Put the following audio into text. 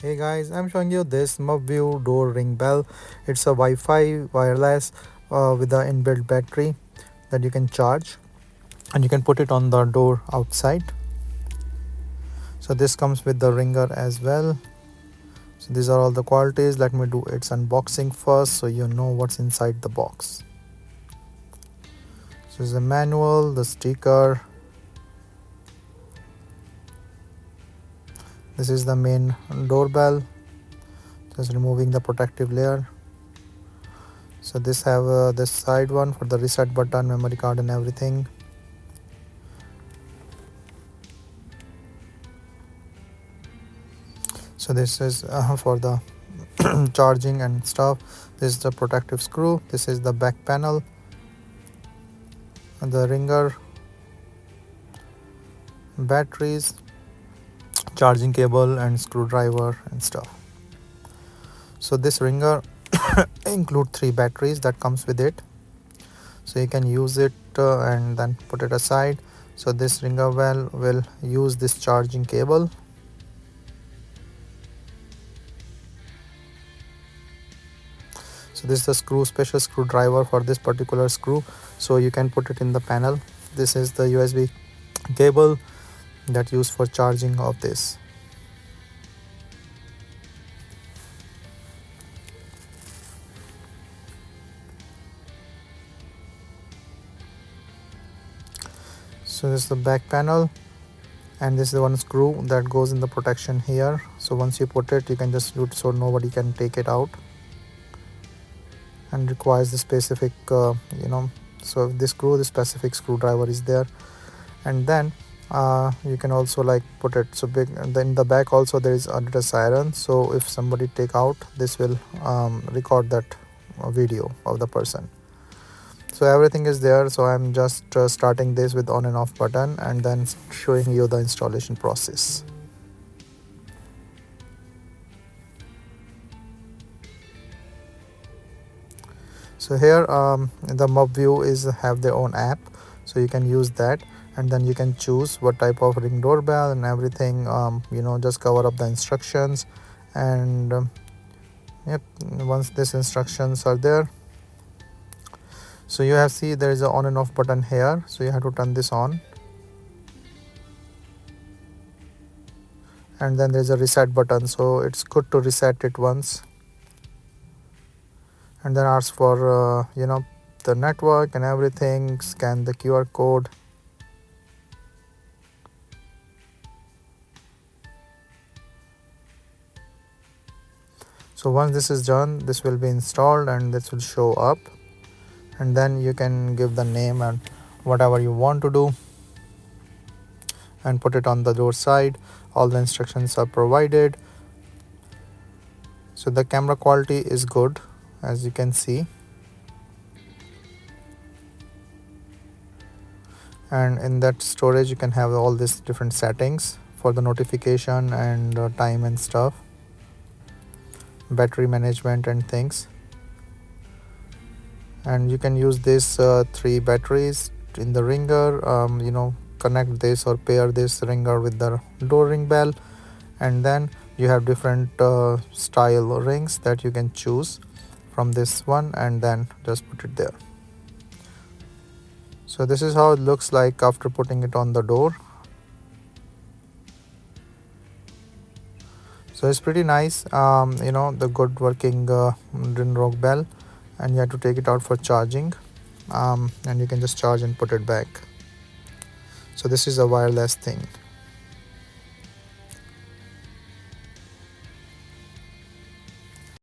Hey guys, I'm showing you this Mubview door ring bell. It's a Wi-Fi wireless with an inbuilt battery that you can charge, and you can put it on the door outside. So this comes with the ringer as well. So these are all the qualities. Let me do its unboxing first so you know what's inside the box. So this is the manual, the sticker. This is the main doorbell. Just removing the protective layer. So this have this side one for the reset button, memory card and everything. So this is for the charging and stuff. This is the protective screw. This is the back panel, the ringer, batteries, charging cable and screwdriver and stuff. So this ringer include 3 batteries that comes with it, so you can use it and then put it aside. So this ringer well will use this charging cable. So this is the special screwdriver for this particular screw, so you can put it in the panel. This is the USB cable that used for charging of this. So this is the back panel, and this is the one screw that goes in the protection here. So once you put it, you can just do it so nobody can take it out, and requires the specific so if this screw, the specific screwdriver is there. And then you can also like put it so big, and then in the back also there is a siren, so if somebody take out, this will record that video of the person. So everything is there. So I'm just starting this with on and off button and then showing you the installation process. So here the Mubview is have their own app, so you can use that, and then you can choose what type of ring doorbell and everything. Just cover up the instructions, and yep, once these instructions are there, so you have see there is a on and off button here, so you have to turn this on, and then there's a reset button, so it's good to reset it once, and then ask for the network and everything, scan the QR code. So once this is done, this will be installed and this will show up, and then you can give the name and whatever you want to do and put it on the door side. All the instructions are provided. So the camera quality is good, as you can see, and in that storage you can have all these different settings for the notification and time and stuff, battery management and things. And you can use this 3 batteries in the ringer, connect this or pair this ringer with the door ring bell, and then you have different style rings that you can choose from this one, and then just put it there. So this is how it looks like after putting it on the door. So it's pretty nice, the good working ring bell, and you have to take it out for charging, and you can just charge and put it back. So this is a wireless thing.